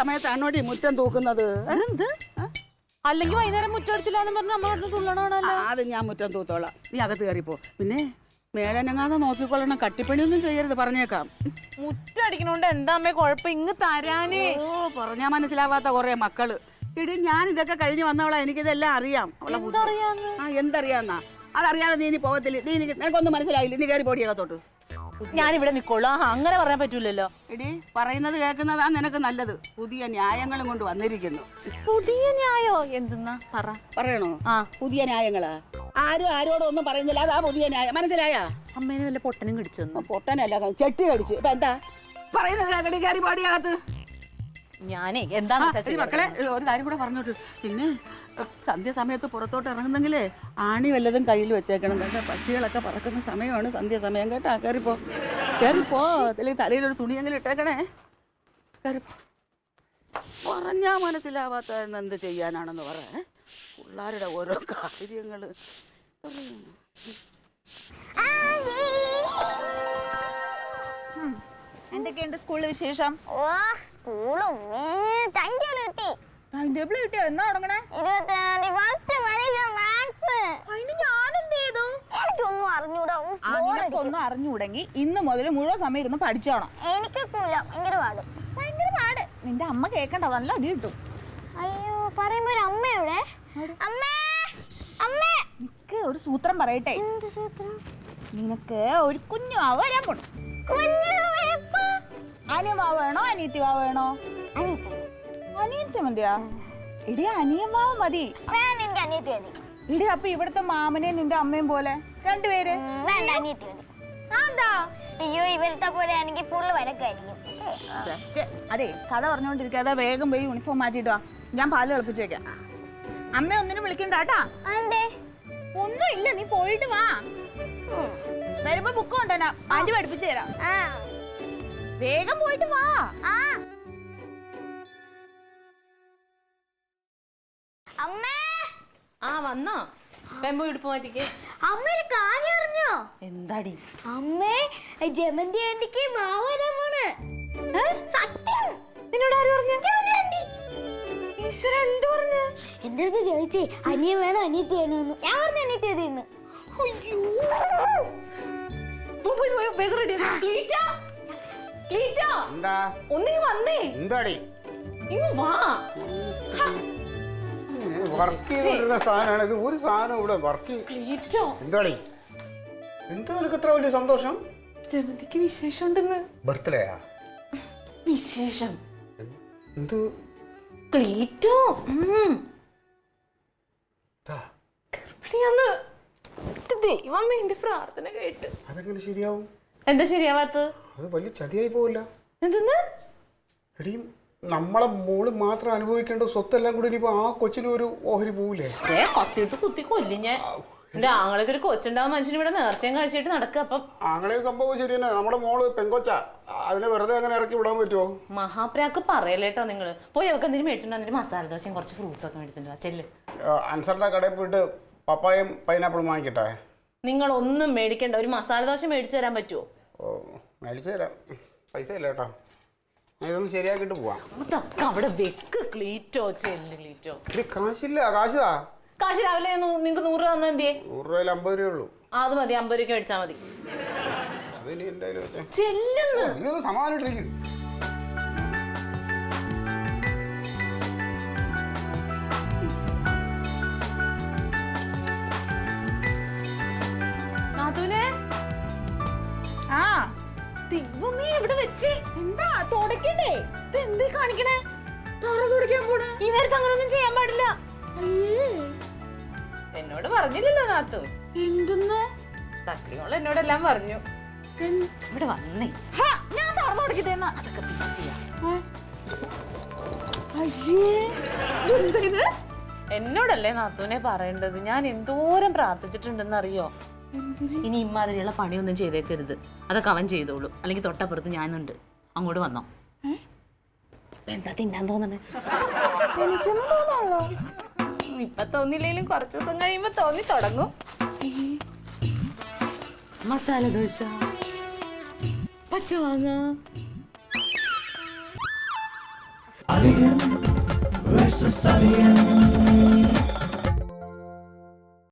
സമയത്താണോടി മുറ്റം തൂക്കുന്നത്? അല്ലെങ്കിൽ വൈകുന്നേരം മുറ്റടിച്ചില്ലാന്ന് പറഞ്ഞ അമ്മ അവിടെ തുള്ളണോ? അത് ഞാൻ മുറ്റം തൂത്തോളാം, നീ അകത്ത് കയറിപ്പോ. പിന്നെ മേലനങ്ങാതെ നോക്കിക്കൊള്ളണം, കട്ടിപ്പണിയൊന്നും ചെയ്യരുത്, പറഞ്ഞേക്കാം. മുറ്റടിക്കണോണ്ട് എന്താ അമ്മേ കുഴപ്പം? ഇങ്ങ് തരാനേ. പറഞ്ഞാ മനസ്സിലാവാത്ത കുറെ മക്കള്. ഇടി ഞാൻ ഇതൊക്കെ കഴിഞ്ഞ് വന്നവളാ, എനിക്കിതെല്ലാം അറിയാം. എന്തറിയാന്നാ? അതറിയാതെ നീ ഇനി പോകത്തില്ല. നീ നിനക്കൊന്നും മനസ്സിലായില്ല, നീ കയറി പോടിയകത്തോട്ട്. ഞാനിവിടെ നിക്കോളൂ. അങ്ങനെ പറയാൻ പറ്റൂലല്ലോ. എടി പറയുന്നത് കേൾക്കുന്നതാ നിനക്ക് നല്ലത്. പുതിയ ന്യായങ്ങളും കൊണ്ട് വന്നിരിക്കുന്നു. പുതിയ ന്യായോ? എന്തെന്നാ പറയണോ? പുതിയ ന്യായങ്ങളാ. ആരും ആരോടും ഒന്നും പറയുന്നില്ല, അതാ പുതിയ ന്യായം. മനസ്സിലായാ? അമ്മേനെ വല്ല പൊട്ടനും കടിച്ചു? പൊട്ടനല്ല, ചെട്ടി കടിച്ചു. ഇപ്പൊ എന്താ പറയുന്നത്? കയറി പാടിയകത്ത്. ഞാനേ എന്താ മക്കളെ ഒരു കാര്യം കൂടെ പറഞ്ഞോട്ട്. പിന്നെ സന്ധ്യാസമയത്ത് പുറത്തോട്ട് ഇറങ്ങുന്നെങ്കിലേ ആണി വല്ലതും കയ്യിൽ വെച്ചേക്കണം കേട്ടോ. പക്ഷികളൊക്കെ പറക്കുന്ന സമയമാണ് സന്ധ്യാസമയം കേട്ടോ. കയറിപ്പോ അല്ലെങ്കിൽ തലയിലൊരു തുണിയെങ്കിലും ഇട്ടേക്കണേ. കയറിപ്പോ. പറഞ്ഞാൽ മനസ്സിലാവാത്ത എന്ത് ചെയ്യാനാണെന്ന് പറയാ. പിള്ളേരുടെ ഓരോ കാര്യങ്ങള്. എന്തൊക്കെയുണ്ട് സ്കൂളിൽ വിശേഷം? ടൈം ടേബിൾ കിട്ടിയോ? എന്നാ തുടങ്ങണേ? നിനക്കൊന്നും അറിഞ്ഞൂടെങ്കിൽ ഇന്ന് മുതൽ മുഴുവൻ സമയം ഇരുന്ന് പഠിച്ചോണം. ഭയങ്കര പാട്. നിന്റെ അമ്മ കേക്കണ്ട, നല്ല അടി കിട്ടും. അയ്യോ, പറയുമ്പോ ഒരു അമ്മയുടെ നിനക്ക് ഒരു സൂത്രം പറയട്ടെ. എന്ത് സൂത്രം? നിനക്ക് ഒരു കുഞ്ഞു വാവ വരാൻ പോണം. അനിയമാവ് വേണോ അനിയത്തിമാവ് വേണോ? അനിയത്തി മതിയാ? ഇടി അനിയമാവ് മതി. ഇടി അപ്പൊ ഇവിടുത്തെ മാമനെയും നിന്റെ അമ്മയും പോലെ രണ്ടുപേര്. അയ്യോ, ഇവരുടെ പോലെ ആണെങ്കിൽ ഫുള്ള് വരക്കായിരിക്കും. അതെ, കഥ പറഞ്ഞോണ്ടിരിക്കാതെ വേഗം പോയി യൂണിഫോം മാറ്റിട്ടോ. ഞാൻ പാല് തിളപ്പിച്ചു വെക്കാം. അമ്മ ഒന്നിനും വിളിക്കണ്ടാട്ടാ. ഒന്നും ഇല്ല, നീ പോയിട്ട് വാ. വരുമ്പോ ബുക്ക് കൊണ്ടുവരാ, ആന്റി പഠിപ്പിച്ചു തരാം. വേഗം പോയിട്ട് വാ. വന്നോ? പെമ്പോ ഇടുപ്പ് മാറ്റിക്കേ. അമ്മ ഒരു കാര്യം അറിഞ്ഞോ? എന്താടി? അമ്മേ, ജമന്തി ആന്റിക്ക് മാവ് വരാൻ പോണ്. സത്യം. നിന്നോട് ആര് പറഞ്ഞു? ഈശ്വര, എന്ത് പറഞ്ഞു? എന്റെ അടുത്ത് ചോദിച്ചേ അനിയൻ വേണോ അനിയത്തി വേണോന്ന്. ഞാൻ പറഞ്ഞു അനിയത്തി അതിന്ന്. വർക്ക് ചെയ്തുകൊണ്ടിരുന്ന സാധനമാണ് ഇത്. ഒരു സാധനം ഇവിടെ വർക്ക്. എന്താടി എന്താ നിനക്ക് ഇത്ര വലിയ സന്തോഷം? ജമന്തിക്ക് വിശേഷം ഉണ്ടെന്ന്. ബർത്ത്ഡേയാ? വിശേഷം എന്ത്? ക്ലീറ്റോ ഗർഭിണിയാന്ന്. ദൈവമേ, എന്റെ പ്രാർത്ഥന കേട്ട്. അതെങ്ങനെ ശരിയാവും? എന്താ ശരിയാവാത്തത്? അത് വലിയ ചതിയായി പോവില്ല? എന്തെന്ന്? എടീ, നമ്മളെ മോള് മാത്രം അനുഭവിക്കേണ്ട സ്വത്തെല്ലാം കൂടി ഇനിയിപ്പോ ആ കൊച്ചിന് ഒരു ഓഹരി പോവില്ലേ? കത്തിയിട്ട് കുത്തി കൊല്ലി ഞാൻ. എന്റെ ആങ്ങളൊക്കെ ഒരു കൊച്ചുണ്ടാവും മനുഷ്യന് ഇവിടെ നേർച്ചയും കഴിച്ചിട്ട് നടക്കുക. അപ്പം ആങ്ങളെ സംഭവം ശരി തന്നെ. നമ്മുടെ മോള് പെങ്കൊച്ച, അതിനെ വെറുതെ അങ്ങനെ ഇറക്കി വിടാൻ പറ്റുമോ? മഹാപ്രാക്ക് പറയല്ലേട്ടോ നിങ്ങള്. പോയി അവർക്ക് എന്തെങ്കിലും മേടിച്ചിട്ടുണ്ടോ? മസാല ദോശയും കുറച്ച് ഫ്രൂട്ട്സ് ഒക്കെ മേടിച്ചിട്ടുണ്ടോ? ചെല്ല്. അൻസറിന്റെ കടയിൽ പോയിട്ട് പപ്പായും പൈനാപ്പിളും വാങ്ങിക്കട്ടെ. നിങ്ങൾ ഒന്നും മേടിക്കണ്ട, ഒരു മസാല ദോശ മേടിച്ചു തരാൻ പറ്റുമോ? ഓ, മേടിച്ചു തരാം. പൈസ ഇല്ല കേട്ടോ, ഇതൊന്ന് ശരിയാക്കിട്ട് പോവാം. അതൊക്കെ അവിടെ വെക്ക് ക്ലീറ്റോ. ചെല്ല് ക്ലീറ്റോ. കാശില്ല. കാശാ? കാശ് രാവിലെ നിങ്ങൾക്ക് 100 രൂപ തന്നാ എന്തിയെ? 100 രൂപയിൽ 50 രൂപ ഉള്ളൂ. അത് മതി, 50 രൂപയ്ക്ക് മേടിച്ചാൽ മതി. ചെല്ലുന്നു സമാധാനിട്ടിരിക്കും. എന്താ തുടക്കണ്ടേ? എന്തേ കാണിക്കണേ? ഈ നേരത്തെ അങ്ങനൊന്നും ചെയ്യാൻ പാടില്ല. എന്നോട് പറഞ്ഞില്ലല്ലോ നാത്തു. എന്തെന്ന്? തക്ലിയോള് എന്നോടെല്ലാം പറഞ്ഞു. ഇവിടെ വന്നേ, ഞാൻ തുറന്നു കൊടുക്കി തന്ന. അതൊക്കെ പിന്നെ ചെയ്യാം. എന്നോടല്ലേ നാത്തൂനെ പറയേണ്ടത്. ഞാൻ എന്തോരം പ്രാർത്ഥിച്ചിട്ടുണ്ടെന്ന് അറിയോ? ഇനി ഇമ്മാതിരിയുള്ള പണിയൊന്നും ചെയ്തേക്കരുത്. അതൊക്കെ അവൻ ചെയ്തോളൂ. അല്ലെങ്കിൽ തൊട്ടപ്പുറത്ത് ഞാനുണ്ട്, അങ്ങോട്ട് വന്നോ. എന്താ തിന്നാൻ തോന്നണേ? എനിക്കൊന്നും തോന്നാണല്ലോ. ഇപ്പൊ തോന്നില്ലെങ്കിലും കുറച്ചു ദിവസം കഴിയുമ്പോ തോന്നി തുടങ്ങും. മസാല ദോശ, പച്ചമാങ്ങ. Alien versus Alien.